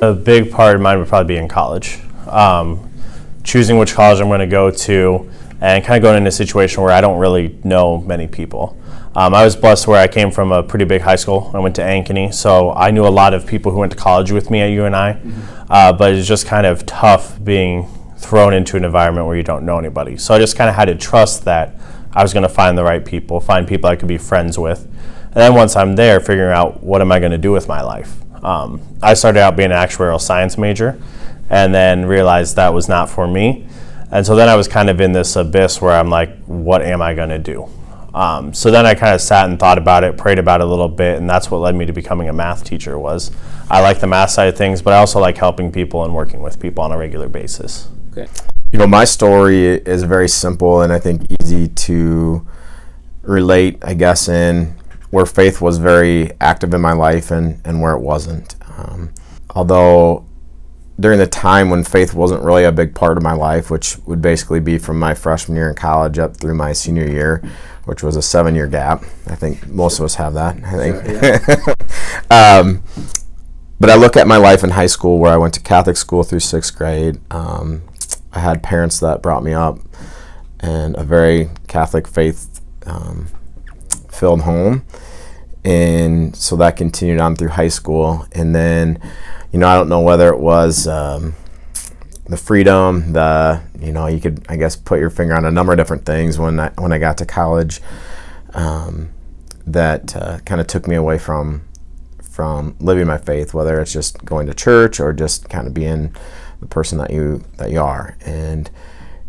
A big part of mine would probably be in college. Choosing which college I'm going to go to and kind of going into a situation where I don't really know many people. I was blessed where I came from a pretty big high school. I went to Ankeny, so I knew a lot of people who went to college with me at UNI, but it's just kind of tough being thrown into an environment where you don't know anybody. So I just kind of had to trust that I was going to find the right people, find people I could be friends with. And then once I'm there, figuring out what am I going to do with my life. I started out being an actuarial science major and then realized that was not for me. And so then I was kind of in this abyss where I'm like, what am I going to do? So then I kind of sat and thought about it, prayed about it a little bit, and that's what led me to becoming a math teacher. Was I like the math side of things, but I also like helping people and working with people on a regular basis. Okay. My story is very simple and I think easy to relate, I guess, in where faith was very active in my life and where it wasn't. Although during the time when faith wasn't really a big part of my life, which would basically be from my freshman year in college up through my senior year, which was a 7-year gap. I think most of us have that, I think. Yeah. But I look at my life in high school where I went to Catholic school through 6th grade. I had parents that brought me up in a very Catholic faith filled home. And so that continued on through high school. And then, I don't know whether it was the freedom, you could, I guess, put your finger on a number of different things when I got to college that kind of took me away from living my faith, whether it's just going to church or just kind of being the person that you are. And,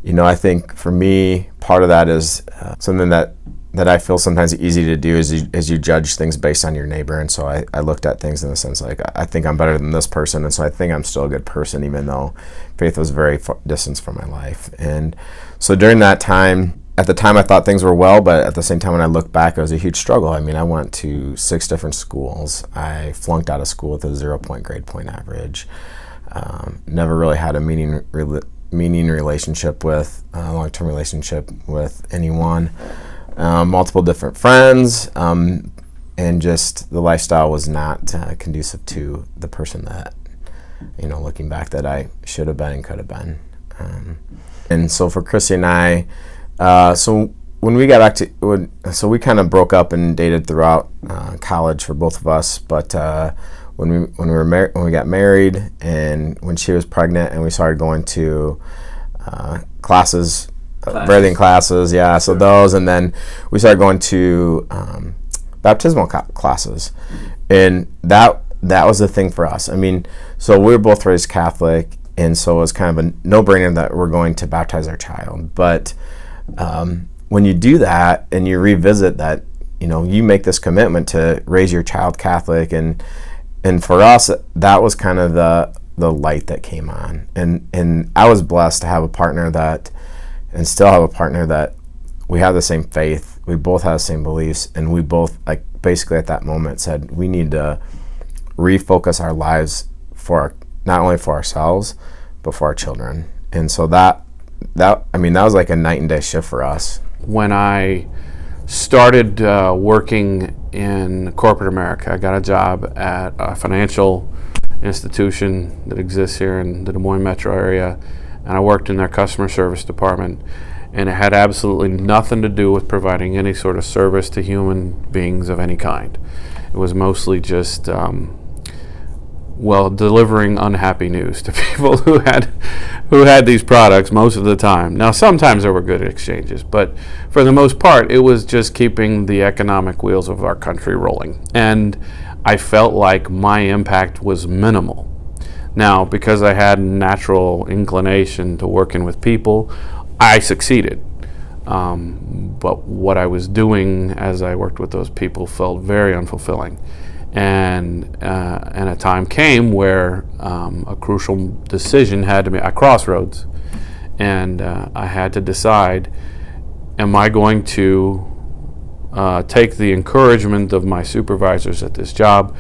I think for me, part of that is something that I feel sometimes easy to do is you judge things based on your neighbor. And so I looked at things in the sense like, I think I'm better than this person, and so I think I'm still a good person, even though faith was very distant from my life. And so during that time, at the time I thought things were well, but at the same time when I look back, it was a huge struggle. I mean, I went to 6 different schools. I flunked out of school with a 0-point grade point average. Never really had a meaning relationship with, long-term relationship with anyone. Multiple different friends, and just the lifestyle was not conducive to the person that, looking back, that I should have been and could have been. And so for Chrissy and I, so when we got back to, so we kind of broke up and dated throughout college for both of us, but when we got married and when she was pregnant and we started going to classes, birthing classes, yeah, so those, and then we started going to baptismal classes, and that was the thing for us. I mean, so we were both raised Catholic, and so it was kind of a no-brainer that we're going to baptize our child. But when you do that and you revisit that, you make this commitment to raise your child Catholic, and for us, that was kind of the light that came on, and I was blessed to have a partner that, and still have a partner that we have the same faith, we both have the same beliefs, and we both, like, basically at that moment said we need to refocus our lives not only for ourselves but for our children. And so that was like a night and day shift for us. When I started working in corporate America, I got a job at a financial institution that exists here in the Des Moines metro area, and I worked in their customer service department, and it had absolutely nothing to do with providing any sort of service to human beings of any kind. It was mostly just delivering unhappy news to people who had these products most of the time. Now, sometimes there were good exchanges, but for the most part, it was just keeping the economic wheels of our country rolling. And I felt like my impact was minimal. Now, because I had natural inclination to working with people, I succeeded. But what I was doing as I worked with those people felt very unfulfilling. And a time came where a crucial decision had to be at crossroads, and I had to decide: am I going to take the encouragement of my supervisors at this job,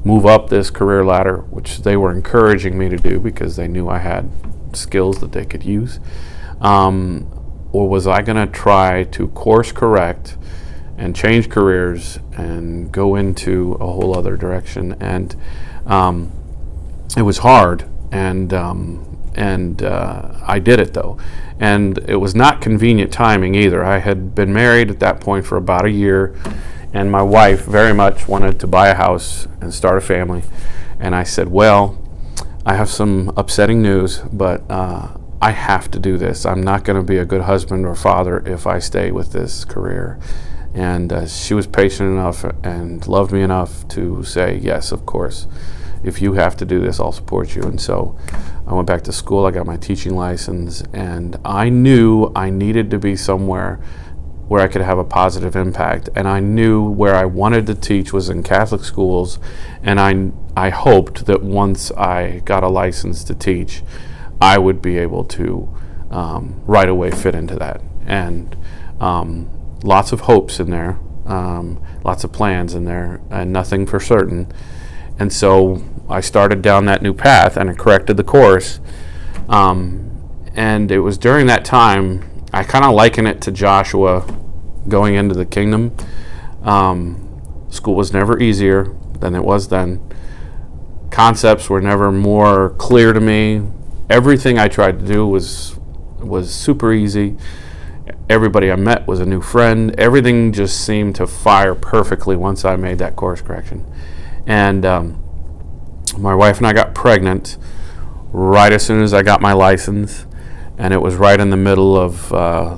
move up this career ladder, which they were encouraging me to do because they knew I had skills that they could use, or was I going to try to course correct and change careers and go into a whole other direction? And it was hard, and I did it though, and it was not convenient timing either. I had been married at that point for about a year, and my wife very much wanted to buy a house and start a family, and I said, well, I have some upsetting news, but I have to do this. I'm not going to be a good husband or father if I stay with this career. And she was patient enough and loved me enough to say, yes, of course. If you have to do this, I'll support you. And so I went back to school. I got my teaching license, and I knew I needed to be somewhere where I could have a positive impact. And I knew where I wanted to teach was in Catholic schools, and I hoped that once I got a license to teach, I would be able to right away fit into that. And lots of hopes in there, lots of plans in there, and nothing for certain. And so I started down that new path, and I corrected the course. And it was during that time, I kind of liken it to Joshua going into the kingdom. School was never easier than it was then. Concepts were never more clear to me. Everything I tried to do was super easy. Everybody I met was a new friend. Everything just seemed to fire perfectly once I made that course correction. And my wife and I got pregnant right as soon as I got my license, and it was right in the middle of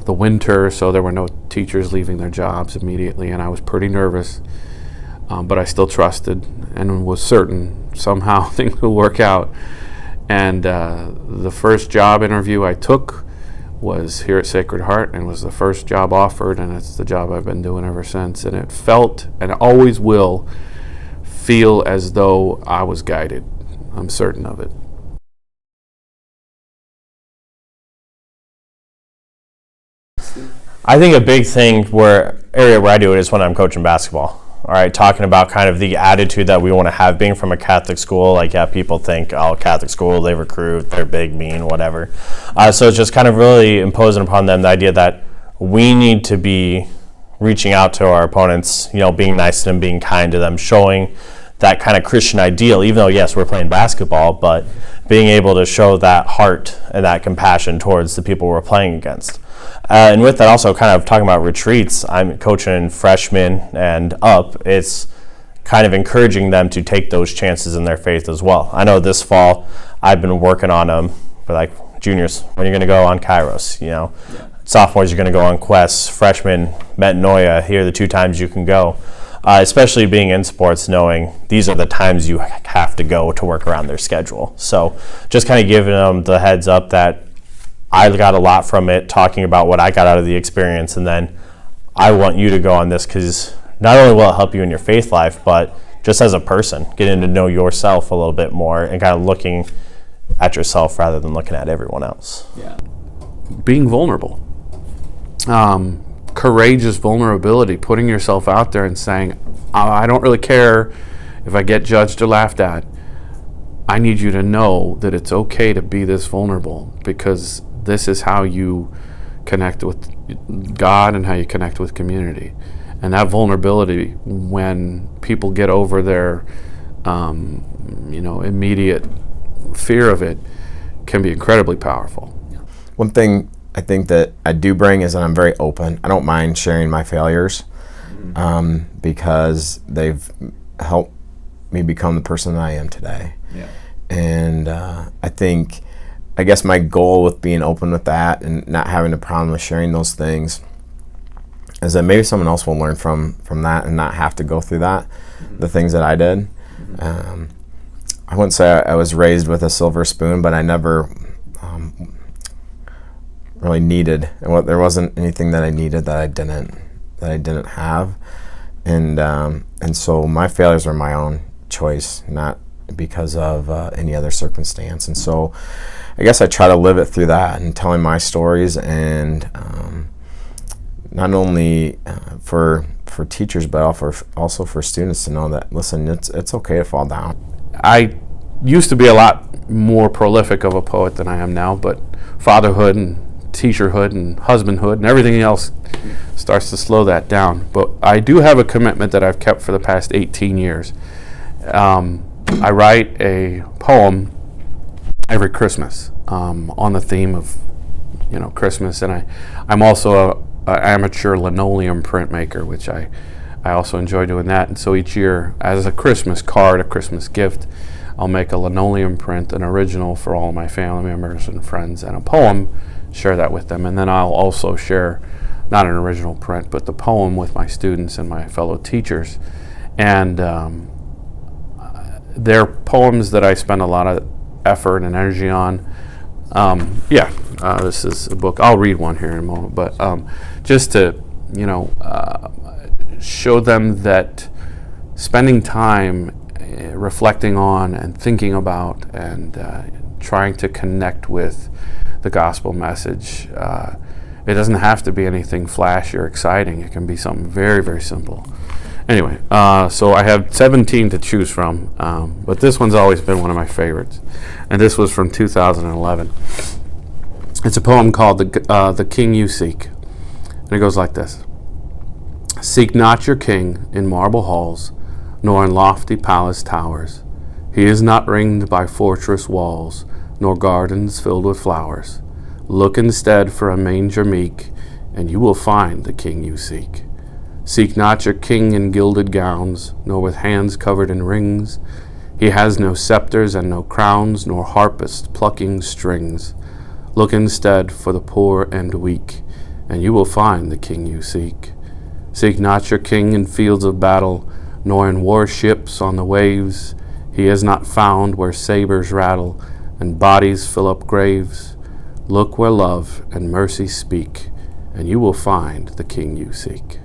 the winter, so there were no teachers leaving their jobs immediately, and I was pretty nervous, but I still trusted and was certain somehow things would work out. And the first job interview I took was here at Sacred Heart, and was the first job offered, and it's the job I've been doing ever since. And it felt, and it always will feel, as though I was guided. I'm certain of it. I think a big thing area where I do it is when I'm coaching basketball. All right, talking about kind of the attitude that we want to have being from a Catholic school. Like, yeah, people think, oh, Catholic school, they recruit, they're big, mean, whatever. So it's just kind of really imposing upon them the idea that we need to be reaching out to our opponents, being nice to them, being kind to them, showing that kind of Christian ideal, even though, yes, we're playing basketball, but being able to show that heart and that compassion towards the people we're playing against. And with that, also kind of talking about retreats, I'm coaching freshmen and up. It's kind of encouraging them to take those chances in their faith as well. I know this fall I've been working on them, but like juniors, when you're going to go on Kairos, sophomores, you're going to go on quests, freshmen, metanoia, here are the 2 times you can go. Especially being in sports, knowing these are the times you have to go to work around their schedule. So just kind of giving them the heads up that I got a lot from it, talking about what I got out of the experience, and then I want you to go on this because not only will it help you in your faith life, but just as a person, getting to know yourself a little bit more and kind of looking at yourself rather than looking at everyone else. Yeah. Being vulnerable. Courageous vulnerability, putting yourself out there and saying, I don't really care if I get judged or laughed at. I need you to know that it's okay to be this vulnerable, because this is how you connect with God and how you connect with community. And that vulnerability, when people get over their immediate fear of it, can be incredibly powerful. One thing I think that I do bring is that I'm very open. I don't mind sharing my failures because they've helped me become the person that I am today. Yeah. And I guess my goal with being open with that and not having a problem with sharing those things is that maybe someone else will learn from that and not have to go through that, the things that I did. I wouldn't say I was raised with a silver spoon, but I never really needed, and there wasn't anything that I needed that I didn't have, and so my failures are my own choice, not because of any other circumstance. And so I guess I try to live it through that and telling my stories, and not only for teachers, but also for students to know that, listen, it's okay to fall down. I used to be a lot more prolific of a poet than I am now, but fatherhood and teacherhood and husbandhood and everything else starts to slow that down. But I do have a commitment that I've kept for the past 18 years. I write a poem every Christmas on the theme of Christmas, and I'm also an amateur linoleum printmaker, which I also enjoy doing that. And so each year, as a Christmas card, a Christmas gift, I'll make a linoleum print, an original for all of my family members and friends, and a poem, share that with them. And then I'll also share, not an original print, but the poem with my students and my fellow teachers. And they're poems that I spend a lot of effort and energy on. This is a book. I'll read one here in a moment, but just to, show them that spending time reflecting on and thinking about and trying to connect with the gospel message. It doesn't have to be anything flashy or exciting. It can be something very, very simple. Anyway, so I have 17 to choose from, but this one's always been one of my favorites. And this was from 2011. It's a poem called The King You Seek. And it goes like this. Seek not your king in marble halls, nor in lofty palace towers. He is not ringed by fortress walls, nor gardens filled with flowers. Look instead for a manger meek, and you will find the king you seek. Seek not your king in gilded gowns, nor with hands covered in rings. He has no scepters and no crowns, nor harpists plucking strings. Look instead for the poor and weak, and you will find the king you seek. Seek not your king in fields of battle, nor in warships on the waves. He is not found where sabers rattle, and bodies fill up graves. Look where love and mercy speak, and you will find the king you seek.